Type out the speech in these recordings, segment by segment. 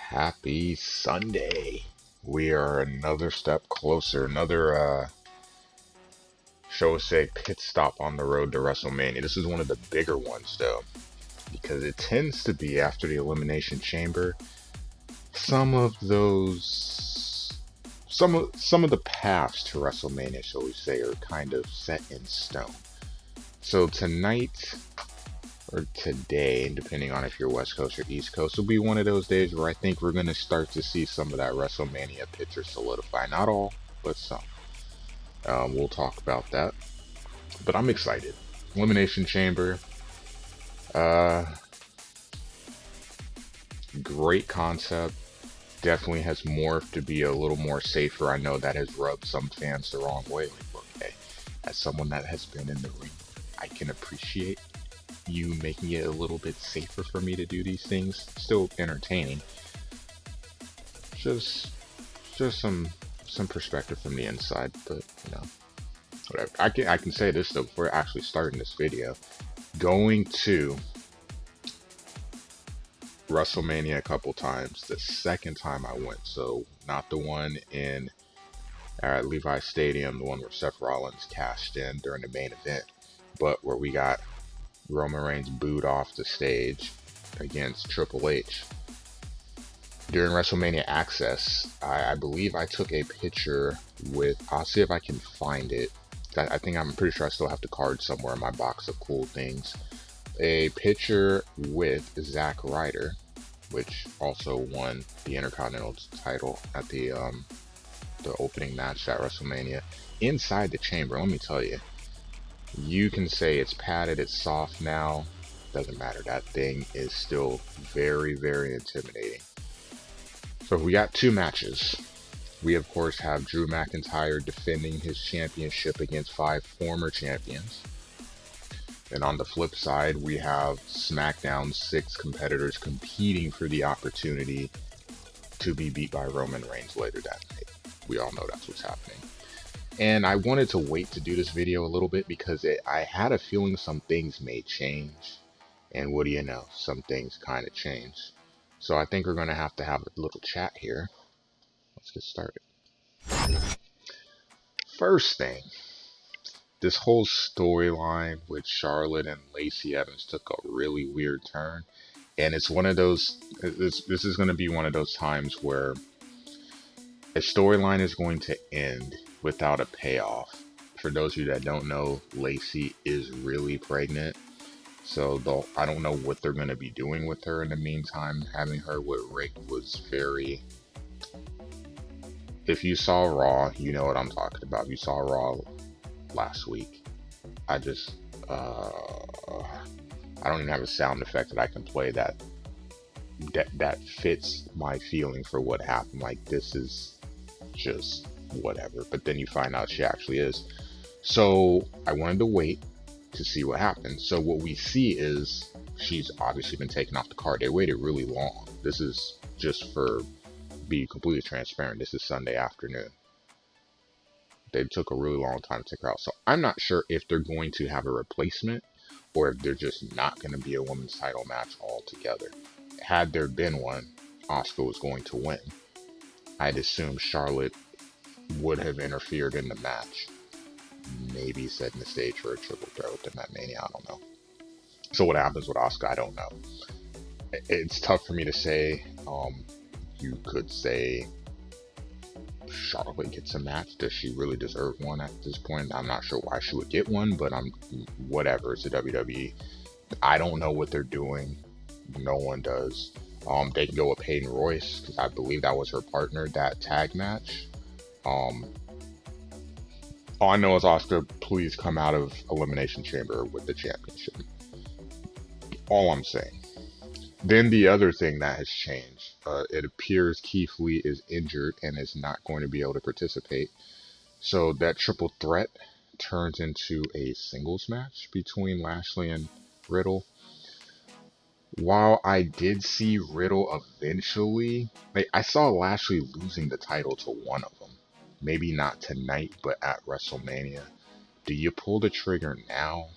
Happy Sunday. We are another step closer, another shall we say pit stop on the road to WrestleMania. This is one of the bigger ones though, because it tends to be after the Elimination Chamber. Some of those some of the paths to WrestleMania, shall we say, are kind of set in stone. So tonight or today, depending on if you're West Coast or East Coast, will be one of those days where I think we're going to start to see some of that WrestleMania picture solidify. Not all, but some. We'll talk about that. But I'm excited. Elimination Chamber. Uh, Great concept. Definitely has morphed to be a little more safer. I know that has rubbed some fans the wrong way. Like, okay, as someone that has been in the ring, I can appreciate you making it a little bit safer for me to do these things. Still entertaining. Just some perspective from the inside, but whatever. I can say this though before actually starting this video. Going to WrestleMania a couple times. The second time I went, so not the one in Levi Stadium, the one where Seth Rollins cashed in during the main event, but where we got Roman Reigns booed off the stage against Triple H. During WrestleMania Access, I believe I took a picture with, I'll see if I can find it. I'm pretty sure I still have the card somewhere in my box of cool things. A picture with Zack Ryder, which also won the Intercontinental title at the opening match at WrestleMania. Inside the chamber, let me tell you, you can say it's padded, it's soft now, doesn't matter. That thing is still very, very intimidating. So we got two matches. We of course have Drew McIntyre defending his championship against 5 former champions. And on the flip side, we have SmackDown's 6 competitors competing for the opportunity to be beat by Roman Reigns later that night. We all know that's what's happening. And I wanted to wait to do this video a little bit because I had a feeling some things may change. And what do you know? Some things kind of change. So I think we're going to have a little chat here. Let's get started. First thing, this whole storyline with Charlotte and Lacey Evans took a really weird turn. And it's one of those, this is going to be one of those times where a storyline is going to end without a payoff. For those of you that don't know, Lacey is really pregnant. So I don't know what they're going to be doing with her in the meantime. Having her with Rick was very... If you saw Raw, you know what I'm talking about. If you saw Raw last week, I just... I don't even have a sound effect that I can play that fits my feeling for what happened. Like, this is just whatever. But then you find out she actually is. So I wanted to wait to see what happens. So what we see is she's obviously been taken off the card. They waited really long. This is just for be completely transparent. This is Sunday afternoon. They took a really long time to take her out. So I'm not sure if they're going to have a replacement or if they're just not going to be a women's title match altogether. Had there been one, Asuka was going to win. I'd assume Charlotte would have interfered in the match. Maybe setting the stage for a triple threat within that Mania, I don't know. So what happens with Asuka, I don't know. It's tough for me to say. You could say Charlotte gets a match. Does she really deserve one at this point? I'm not sure why she would get one, but whatever. It's a WWE. I don't know what they're doing. No one does. They can go with Peyton Royce because I believe that was her partner, that tag match. All I know is Asuka, please come out of Elimination Chamber with the championship. All I'm saying. Then the other thing that has changed, it appears Keith Lee is injured and is not going to be able to participate. So that triple threat turns into a singles match between Lashley and Riddle. While I did see Riddle eventually, I saw Lashley losing the title to one of them. Maybe not tonight, but at WrestleMania. Do you pull the trigger now?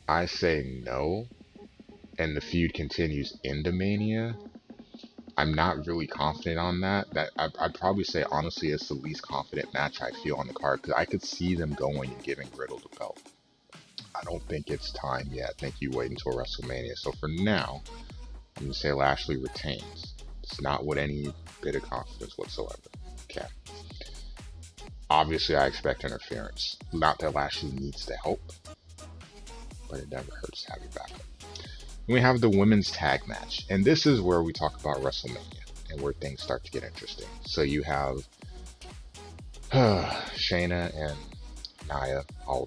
I say no. and the feud continues into Mania, I'm not really confident on that. I'd probably say honestly it's the least confident match I feel on the card because I could see them going and giving Riddle the belt. I don't think it's time yet. I think you wait until WrestleMania. So for now, I'm gonna say Lashley retains. It's not with any bit of confidence whatsoever. Okay. Obviously, I expect interference. Not that Lashley needs the help, but it never hurts to have your backup. And we have the women's tag match, and this is where we talk about WrestleMania and where things start to get interesting. So you have Shayna and Nia, I'll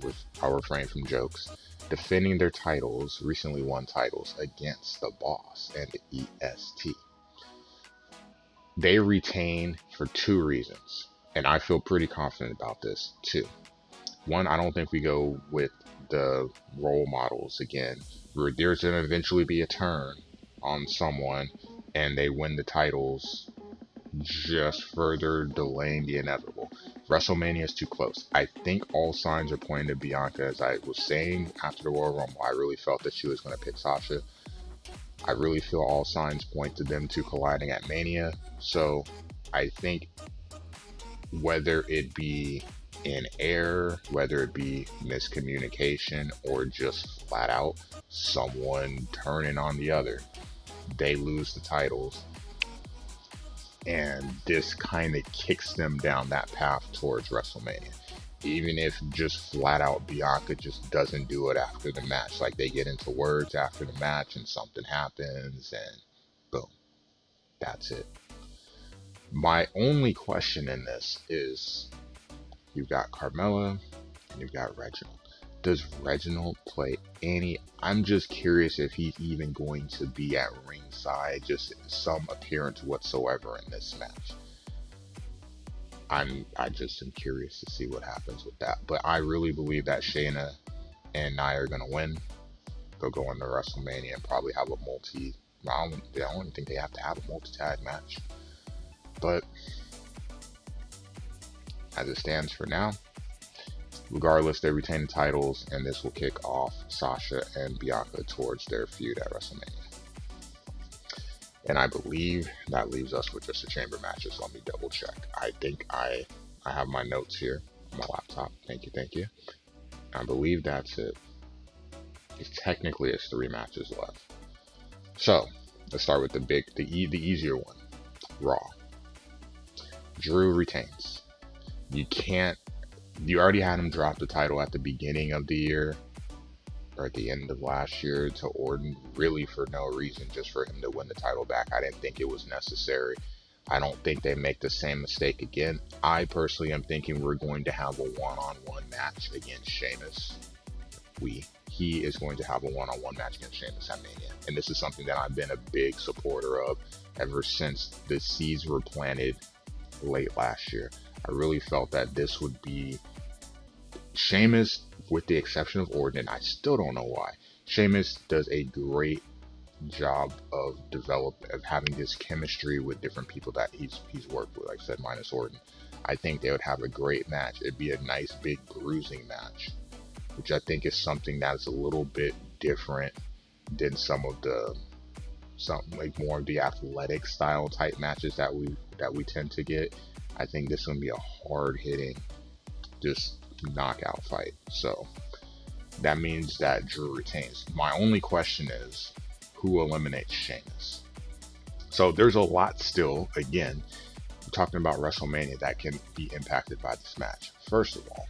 refrain from jokes, defending their titles, recently won titles, against the Boss and the EST. They retain for two reasons, and I feel pretty confident about this too. One, I don't think we go with the role models again. There's going to eventually be a turn on someone, and they win the titles, just further delaying the inevitable. WrestleMania is too close. I think all signs are pointing to Bianca. As I was saying after the Royal Rumble, I really felt that she was going to pick Sasha. I really feel all signs point to them two colliding at Mania. So I think whether it be in error, whether it be miscommunication, or just flat out someone turning on the other, they lose the titles. And this kind of kicks them down that path towards WrestleMania. Even if just flat out Bianca just doesn't do it after the match. Like they get into words after the match and something happens and boom, that's it. My only question in this is you've got Carmella and you've got Reginald. Does Reginald play any? I'm just curious if he's even going to be at ringside, just some appearance whatsoever in this match. I just am curious to see what happens with that. But I really believe that Shayna and Nia are gonna win. They'll go into WrestleMania and probably have a I don't think they have to have a multi-tag match. But as it stands for now, regardless, they retain the titles, and this will kick off Sasha and Bianca towards their feud at WrestleMania. And I believe that leaves us with just the chamber matches. Let me double check. I think I have my notes here on my laptop. Thank you. I believe that's it. Technically, it's 3 matches left. So let's start with the easier one. Raw. Drew retains. You already had him drop the title at the beginning of the year, or at the end of last year, to Orton, really for no reason, just for him to win the title back. I didn't think it was necessary. I don't think they make the same mistake again. I personally am thinking we're going to have a one-on-one match against Sheamus. He is going to have a one-on-one match against Sheamus at Mania. And this is something that I've been a big supporter of ever since the seeds were planted late last year. I really felt that this would be Sheamus, with the exception of Orton, and I still don't know why. Sheamus does a great job of having this chemistry with different people that he's worked with, like I said, minus Orton. I think they would have a great match. It'd be a nice big bruising match, which I think is something that's a little bit different than something like more of the athletic style type matches that we tend to get. I think this is gonna be a hard hitting, just knockout fight. So that means that Drew retains. My only question is who eliminates Sheamus. So there's a lot still, again, we're talking about WrestleMania, that can be impacted by this match. First of all,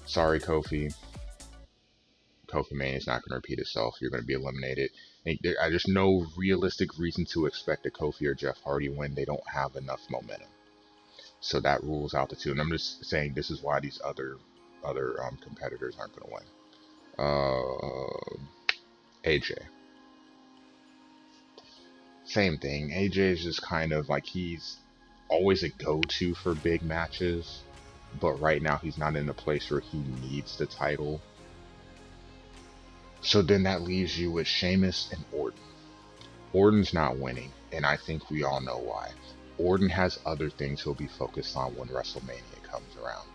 sorry Kofi Mania is not going to repeat itself. You're going to be eliminated. There's no realistic reason to expect that Kofi or Jeff Hardy win. They don't have enough momentum. So that rules out the two. And I'm just saying this is why these other competitors aren't going to win. AJ. Same thing. AJ is just kind of like, he's always a go-to for big matches. But right now he's not in a place where he needs the title. So then that leaves you with Sheamus and Orton. Orton's not winning, and I think we all know why. Orton has other things he'll be focused on when WrestleMania comes around.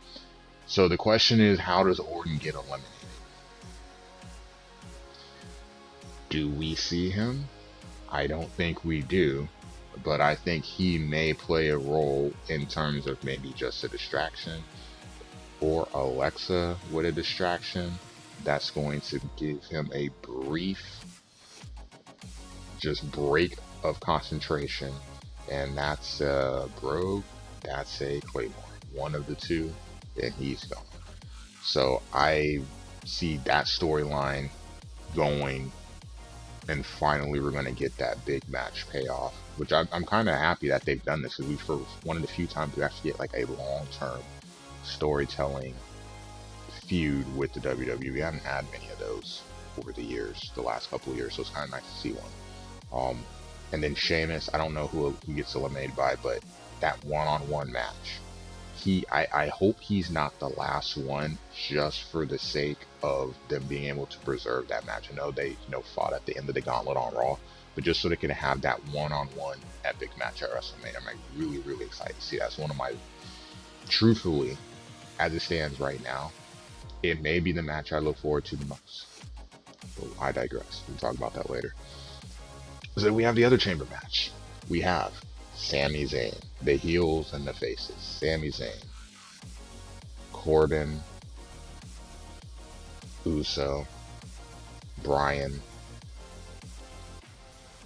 So the question is, how does Orton get eliminated? Do we see him? I don't think we do, but I think he may play a role in terms of maybe just a distraction, or Alexa with a distraction that's going to give him a brief just break of concentration, and that's Brogue, that's a Claymore. One of the two, and he's gone. So I see that storyline going, and finally we're going to get that big match payoff, which I'm kind of happy that they've done this, because we, for one of the few times we actually get like a long-term storytelling feud with the WWE. We haven't had many of those over the years, the last couple of years, so it's kind of nice to see one. And then Sheamus, I don't know who gets eliminated by, but that one-on-one match, I hope he's not the last one, just for the sake of them being able to preserve that match. I know they fought at the end of the gauntlet on Raw, but just so they can have that one-on-one epic match at WrestleMania. I'm like really excited to see that. It's one of my, truthfully, as it stands right now, it may be the match I look forward to the most. But I digress. We'll talk about that later. So we have the other chamber match. We have Sami Zayn, the heels and the faces. Sami Zayn, Corbin, Uso, Bryan,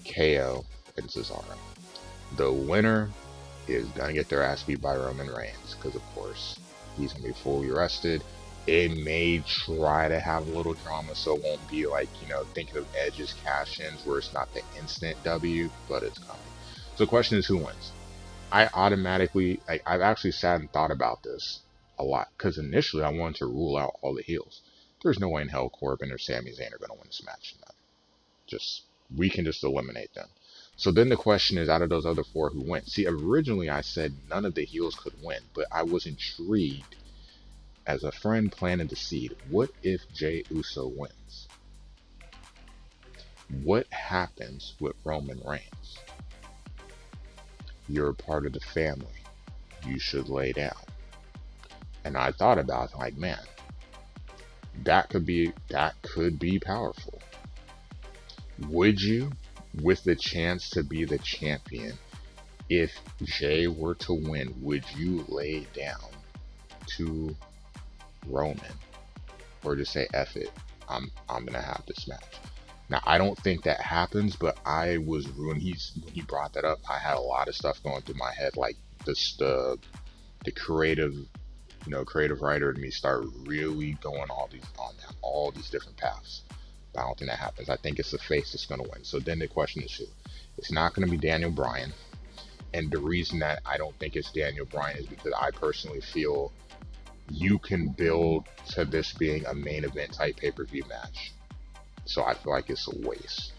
KO, and Cesaro. The winner is gonna get their ass beat by Roman Reigns, because of course he's gonna be fully rested. It may try to have a little drama, so it won't be like, thinking of Edge's cash-ins where it's not the instant W, but it's coming. So the question is, who wins? I've actually sat and thought about this a lot, because initially I wanted to rule out all the heels. There's no way in hell Corbin or Sami Zayn are going to win this match. We can just eliminate them. So then the question is, out of those other four, who wins? See, originally I said none of the heels could win, but I was intrigued. As a friend planted the seed, what if Jey Uso wins? What happens with Roman Reigns? You're a part of the family. You should lay down. And I thought about it, like, man, that could be powerful. Would you, with the chance to be the champion, if Jey were to win, would you lay down to Roman, or just say, F it, I'm gonna have this match? Now, I don't think that happens, but I was, when he brought that up, I had a lot of stuff going through my head, like the creative writer in me started really going all these different paths. But I don't think that happens. I think it's the face that's gonna win. So then the question is who? It's not gonna be Daniel Bryan, and the reason that I don't think it's Daniel Bryan is because I personally feel you can build to this being a main event type pay-per-view match. So I feel like it's a waste.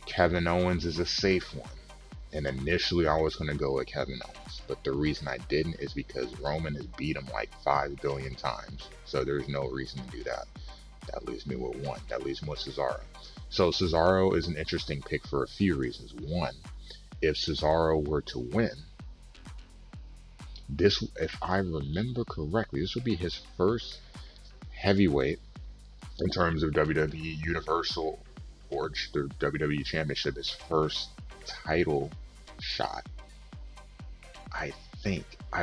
Kevin Owens is a safe one. And initially I was going to go with Kevin Owens. But the reason I didn't is because Roman has beat him like 5 billion times. So there's no reason to do that. That leaves me with one. That leaves me with Cesaro. So Cesaro is an interesting pick for a few reasons. One, if Cesaro were to win, this, if I remember correctly, this would be his first heavyweight in terms of WWE Universal or the WWE Championship, his first title shot. I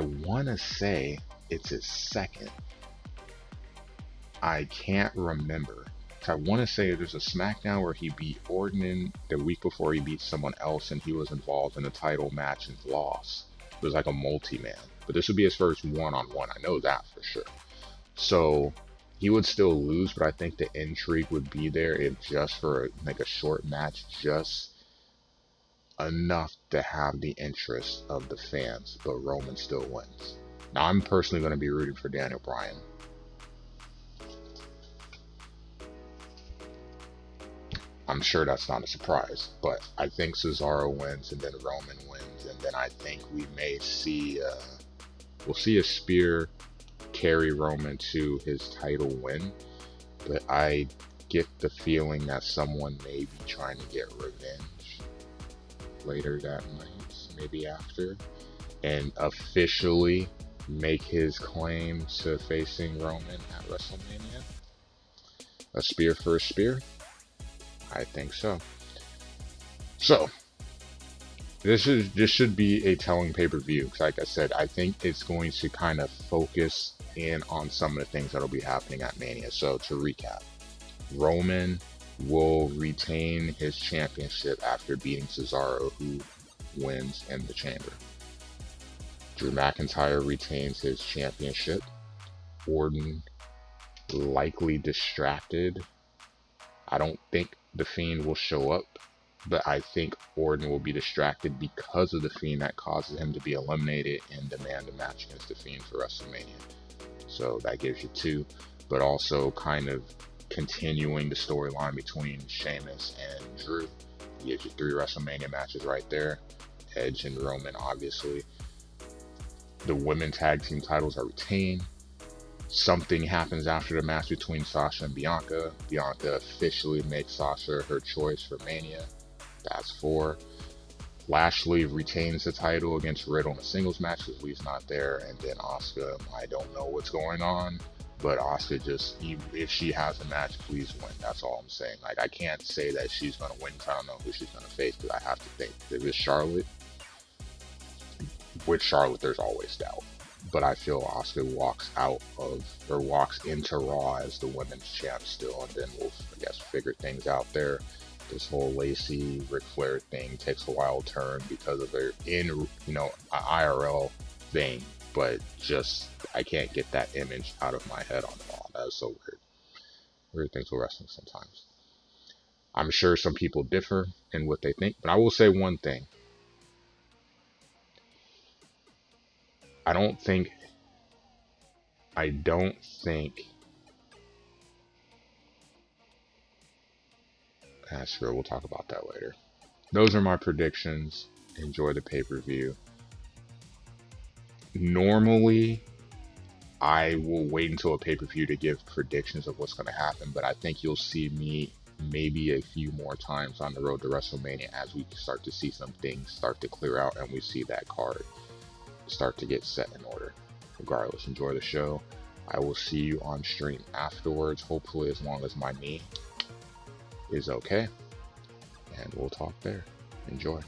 want to say it's his second. I can't remember. I want to say there's a SmackDown where he beat Orton the week before he beat someone else, and he was involved in a title match and lost. It was like a multi-man. But this would be his first one-on-one. I know that for sure. So he would still lose, but I think the intrigue would be there if just for like a short match, just enough to have the interest of the fans, but Roman still wins. Now, I'm personally going to be rooting for Daniel Bryan. I'm sure that's not a surprise, but I think Cesaro wins and then Roman wins, and then I think we may see we'll see a spear carry Roman to his title win, but I get the feeling that someone may be trying to get revenge later that night, maybe after, and officially make his claim to facing Roman at WrestleMania. A spear for a spear? I think so. So this should be a telling pay-per-view because, like I said, I think it's going to kind of focus in on some of the things that'll be happening at Mania. So to recap, Roman will retain his championship after beating Cesaro, who wins in the chamber. Drew McIntyre retains his championship. Orton likely distracted. I don't think The Fiend will show up, but I think Orton will be distracted because of The Fiend that causes him to be eliminated and demand a match against The Fiend for WrestleMania. So that gives you two, but also kind of continuing the storyline between Sheamus and Drew. Gives you 3 WrestleMania matches right there. Edge and Roman, obviously. The women tag team titles are retained. Something happens after the match between Sasha and Bianca. Bianca officially makes Sasha her choice for Mania. That's 4. Lashley retains the title against Riddle in a singles match because Lee's not there. And then Asuka, I don't know what's going on, but Asuka just, if she has a match, please win. That's all I'm saying. Like, I can't say that she's going to win because I don't know who she's going to face, because I have to think. If it's Charlotte, with Charlotte, there's always doubt. But I feel Asuka walks into Raw as the women's champ still, and then we'll, I guess, figure things out there. This whole Lacey Ric Flair thing takes a wild turn because of their IRL thing, but just I can't get that image out of my head on Raw. That is so weird. Weird things with wrestling sometimes. I'm sure some people differ in what they think, but I will say one thing. I don't think sure, we'll talk about that later. Those are my predictions. Enjoy the pay-per-view. Normally, I will wait until a pay-per-view to give predictions of what's going to happen, but I think you'll see me maybe a few more times on the road to WrestleMania as we start to see some things start to clear out and we see that card start to get set in order. Regardless, enjoy the show. I will see you on stream afterwards, hopefully as long as my knee is okay, and we'll talk there. Enjoy.